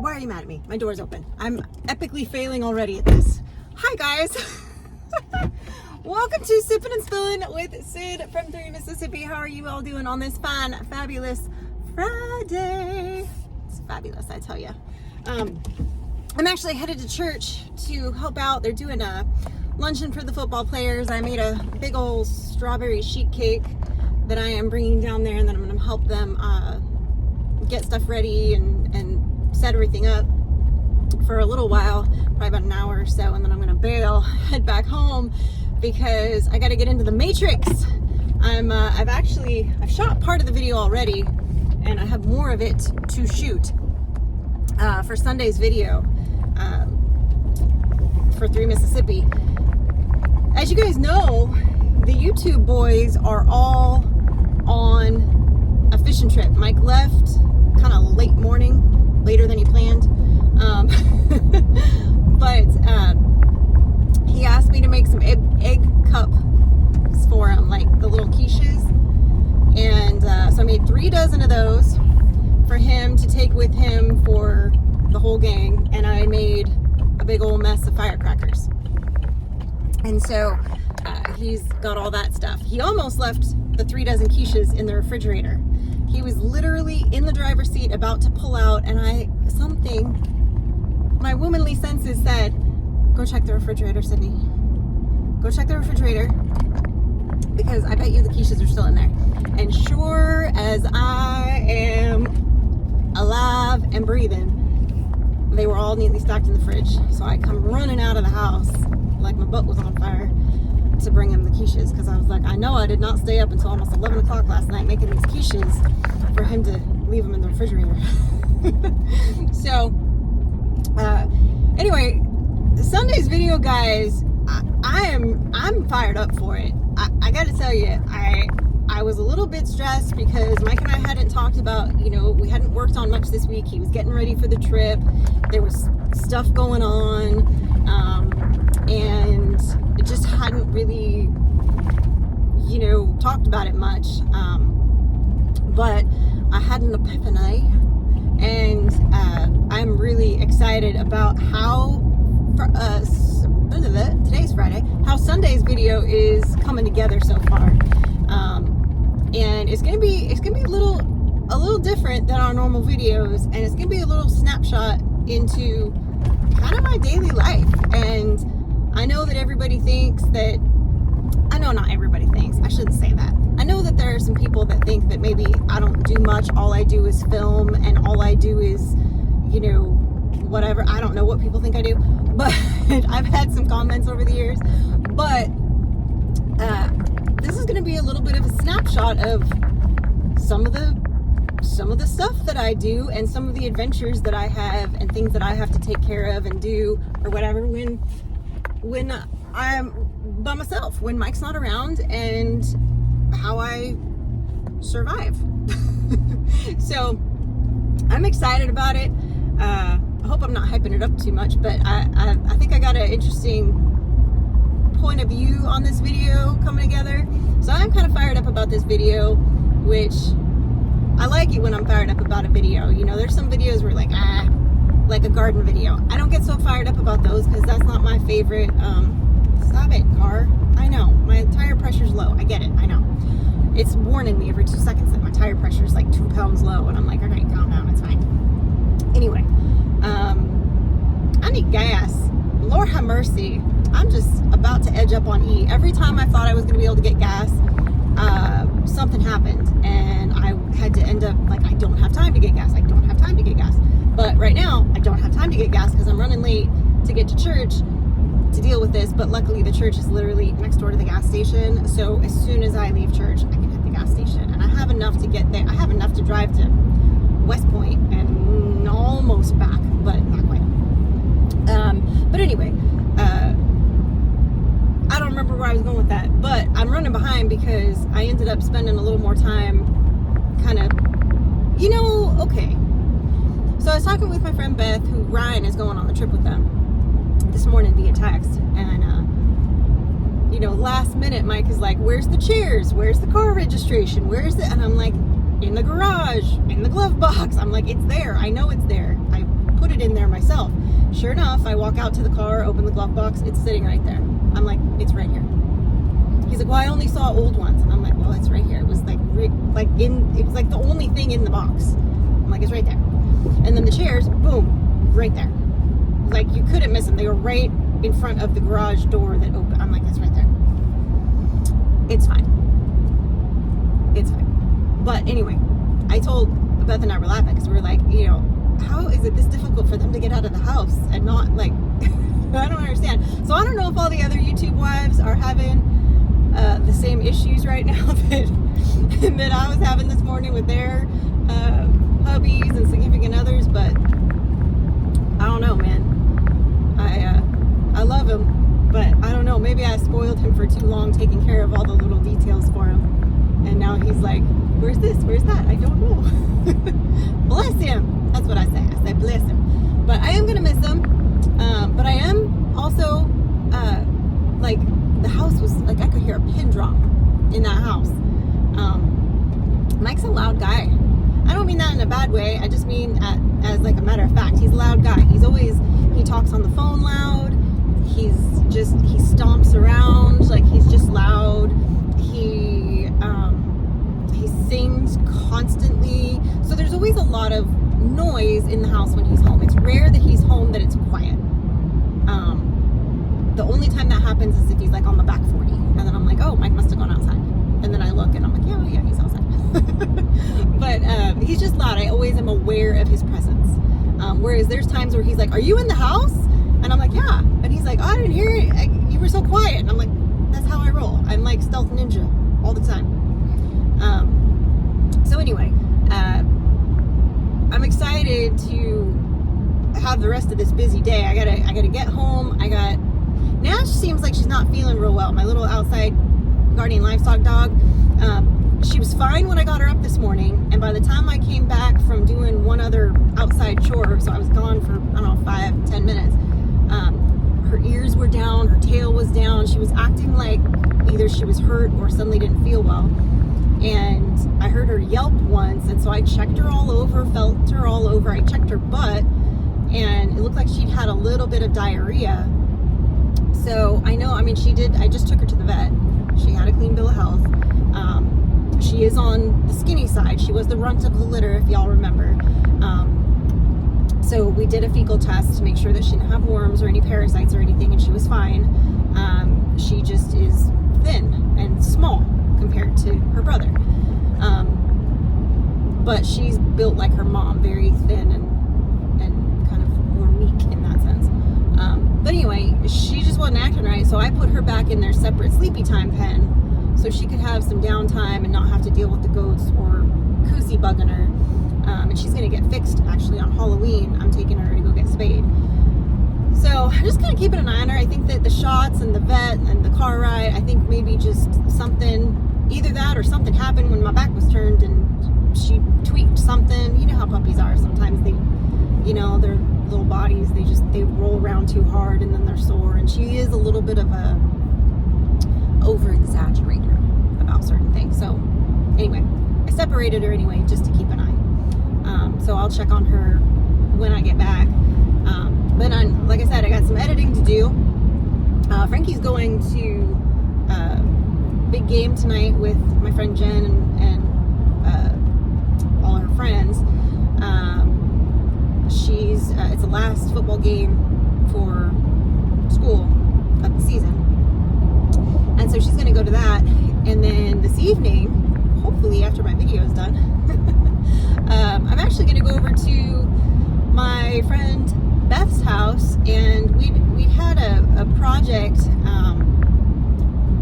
Why are you mad at me? My door's open. I'm epically failing already at this. Hi guys. Welcome to Sippin' and Spillin' with Sid from 3 Mississippi. How are you all doing on this fine, fabulous Friday? It's fabulous, I tell you. I'm actually headed to church to help out. They're doing a luncheon for the football players. I made a big old strawberry sheet cake that I am bringing down there, and then I'm going to help them get stuff ready and set everything up for a little while, probably about an hour or so, and then I'm going to bail, head back home because I got to get into the Matrix. I've shot part of the video already, and I have more of it to shoot for Sunday's video for 3 Mississippi. As you guys know, the YouTube boys are all on a fishing trip. Mike left kind of late morning, later than he planned, but he asked me to make some egg cups for him, like the little quiches, and so I made 3 dozen of those for him to take with him for the whole gang, and I made a big old mess of firecrackers. And so he's got all that stuff. He almost left the 3 dozen quiches in the refrigerator. He was literally in the driver's seat about to pull out, and my womanly senses said, go check the refrigerator, Sydney. Go check the refrigerator, because I bet you the quiches are still in there. And sure as I am alive and breathing, they were all neatly stacked in the fridge. So I come running out of the house like my butt was on fire to bring him the quiches, because I was like, I know I did not stay up until almost 11 o'clock last night making these quiches for him to leave them in the refrigerator. So anyway, Sunday's video, guys, I'm fired up for it. I gotta tell you, I was a little bit stressed because Mike and I hadn't talked about, we hadn't worked on much this week. He was getting ready for the trip. There was stuff going on, and it just hadn't really, talked about it much. But I had an epiphany, and I'm really excited about how, today's Friday, how Sunday's video is coming together so far. And it's gonna be a little different than our normal videos, and it's gonna be a little snapshot into kind of my daily life. And I know that everybody thinks that, I know not everybody thinks, I shouldn't say that. I know that there are some people that think that maybe I don't do much, all I do is film, and all I do is, whatever. I don't know what people think I do, but I've had some comments over the years. But this is going to be a little bit of a snapshot of some of the stuff that I do, and some of the adventures that I have, and things that I have to take care of and do or whatever when I'm by myself, when Mike's not around, and how I survive. So I'm excited about it. I hope I'm not hyping it up too much, but I think I got an interesting point of view on this video coming together. So I'm kind of fired up about this video, which I like it when I'm fired up about a video. There's some videos where like a garden video. I don't get so fired up about those because that's not my favorite. Stop it, car. I know, my tire pressure's low. I get it, I know. It's warning me every 2 seconds that my tire pressure is like 2 pounds low, and I'm like, okay, calm down, it's fine. Anyway, I need gas. Lord have mercy. I'm just about to edge up on E. Every time I thought I was going to be able to get gas, something happened, and I had to end up like, I don't have time to get gas. I don't have time to get gas. But right now, I don't have time to get gas because I'm running late to get to church to deal with this. But luckily, the church is literally next door to the gas station. So as soon as I leave church, I can hit the gas station, and I have enough to get there. I have enough to drive to West Point and almost back, but not quite. But anyway, I don't remember where I was going with that, but I'm running behind because I ended up spending a little more time kind of, okay. So I was talking with my friend Beth, who Ryan is going on the trip with them this morning via text, and last minute Mike is like, where's the chairs? Where's the car registration? Where's it? And I'm like, in the garage, in the glove box. I'm like, it's there. I know it's there. I put it in there myself. Sure enough, I walk out to the car, open the glove box, it's sitting right there. I'm like, it's right here. He's like, well, I only saw old ones. And I'm like, well, it's right here. It was like it was like the only thing in the box. I'm like, it's right there. And then the chairs, boom, right there. Like, you couldn't miss them. They were right in front of the garage door that opened. I'm like, it's right there. It's fine. It's fine. But anyway, I told Beth and I were laughing because we were like, you know, how is it this difficult for them to get out of the house and not, like, I don't understand. So I don't know if all the other YouTube wives are having the same issues right now that I was having this morning with their hubbies and significant others, but I don't know, man. I love him, but I don't know, maybe I spoiled him for too long taking care of all the little details for him, and now he's like, where's this, where's that, I don't know. Bless him, that's what I say. I say bless him. But I am gonna miss him, but I am also like, the house was like, I could hear a pin drop in that house. Mike's a loud guy. I don't mean that in a bad way. I just mean as like a matter of fact. He's a loud guy. He talks on the phone loud. He stomps around. Like, he's just loud. He sings constantly. So there's always a lot of noise in the house when he's home. It's rare that he's home that it's quiet. The only time that happens is if he's like on the back 40, and then I'm like, oh, Mike must have gone outside, and then I look and I'm like, yeah, he's outside. But he's just loud. I always am aware of his presence, whereas there's times where he's like, are you in the house? And I'm like, yeah. And he's like, oh, I didn't hear it, you were so quiet. And I'm like, that's how I roll. I'm like stealth ninja all the time. So anyway, I'm excited to have the rest of this busy day. I gotta get home. Now she seems like she's not feeling real well. My little outside guardian livestock dog, she was fine when I got her up this morning, and by the time I came back from doing one other outside chore, so I was gone for, I don't know, 5-10 minutes, her ears were down, her tail was down. She was acting like either she was hurt or suddenly didn't feel well. And I heard her yelp once, and so I checked her all over, felt her all over. I checked her butt, and it looked like she'd had a little bit of diarrhea. So I know, I mean, I just took her to the vet. She had a clean bill of health. She is on the skinny side. She was the runt of the litter, if y'all remember. So we did a fecal test to make sure that she didn't have worms or any parasites or anything, and she was fine. She just is thin and small compared to her brother. But she's built like her mom, very thin and kind of more meek in that sense. But anyway, she just wasn't acting right, so I put her back in their separate sleepy time pen so she could have some downtime and not have to deal with the goats or Koozie bugging her. And she's going to get fixed, actually, on Halloween. I'm taking her to go get spayed. So I'm just kind of keeping an eye on her. I think that the shots and the vet and the car ride, I think maybe just something, either that or something happened when my back was turned and she tweaked something. You know how puppies are. Sometimes they, you know, their little bodies, they roll around too hard and then they're sore. And she is a little bit of a over-exaggerator about certain things. So anyway, I separated her anyway just to keep an eye. So I'll check on her when I get back. But like I said, I got some editing to do. Frankie's going to big game tonight with my friend Jen and all her friends. It's the last football game for school of the season. And so she's going to go to that. And then this evening, hopefully after my video is done, I'm actually going to go over to my friend Beth's house, and we'd had a project.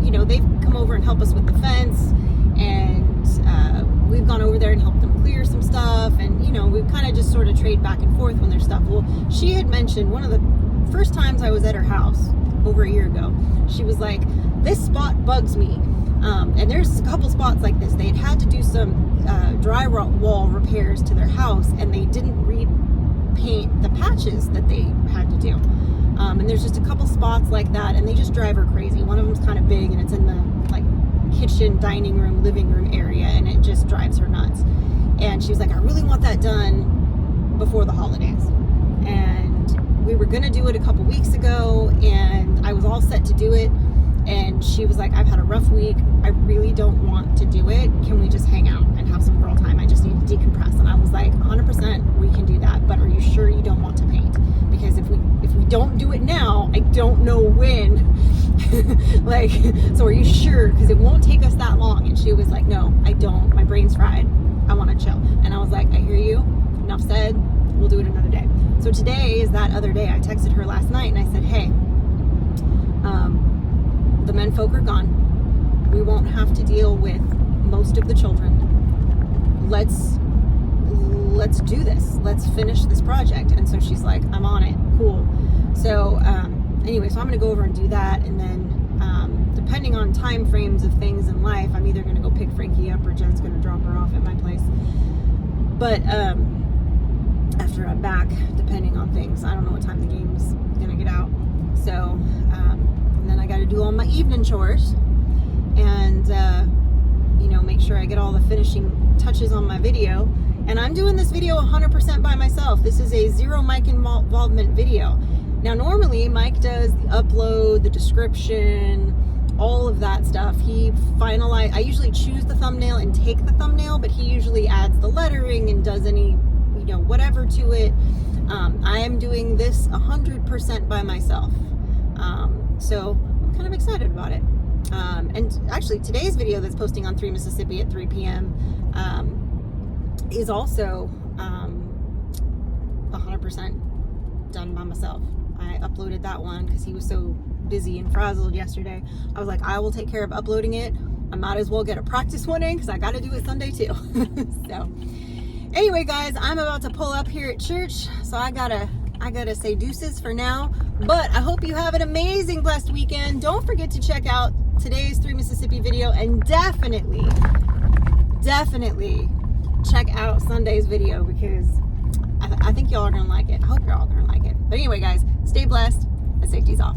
You know, they've come over and helped us with the fence, and we've gone over there and helped them clear some stuff, and you know, we've kind of just sort of trade back and forth when there's stuff. Well, she had mentioned one of the first times I was at her house over a year ago, she was like, this spot bugs me. And there's a couple spots like this. They had to do some drywall repairs to their house, and they didn't repaint the patches that they had to do. And there's just a couple spots like that, and they just drive her crazy. One of them's kind of big, and it's in the like kitchen, dining room, living room area, and it just drives her nuts. And she was like, I really want that done before the holidays. we were gonna do it a couple weeks ago, and I was all set to do it, and she was like, I've had a rough week, I really don't want to do it, can we just hang out and have some girl time? I just need to decompress. And I was like, 100% we can do that, but are you sure you don't want to paint? Because if we don't do it now, I don't know when. Like, so are you sure? Because it won't take us that long. And she was like, no, I don't, my brain's fried, I want to chill. And I was like, I hear you, enough said, we'll do it another day. So today is that other day. I texted her last night and I said, hey, the men folk are gone. We won't have to deal with most of the children. Let's do this. Let's finish this project. And so she's like, I'm on it. Cool. So anyway, so I'm going to go over and do that. And then depending on time frames of things in life, I'm either going to go pick Frankie up or Jen's going to drop her off at my place. But after I'm back, depending on things, I don't know what time the game's going to get out. So and then I got to do all my evening chores and make sure I get all the finishing touches on my video. And I'm doing this video 100% by myself. This is a zero Mike involvement video. Now normally Mike does the upload, the description, all of that stuff. I usually choose the thumbnail and take the thumbnail, but he usually adds the lettering and does any whatever to it. I am doing this 100% by myself. So I'm kind of excited about it. And actually today's video that's posting on 3 Mississippi at 3 p.m. Is also 100% done by myself. I uploaded that one because he was so busy and frazzled yesterday. I was like, I will take care of uploading it. I might as well get a practice one in because I got to do it Sunday too. So anyway, guys, I'm about to pull up here at church, so I gotta say deuces for now. But I hope you have an amazing, blessed weekend. Don't forget to check out today's 3 Mississippi video, and definitely check out Sunday's video because I think y'all are gonna like it. I hope you're all gonna like it. But anyway, guys, stay blessed and safety's off.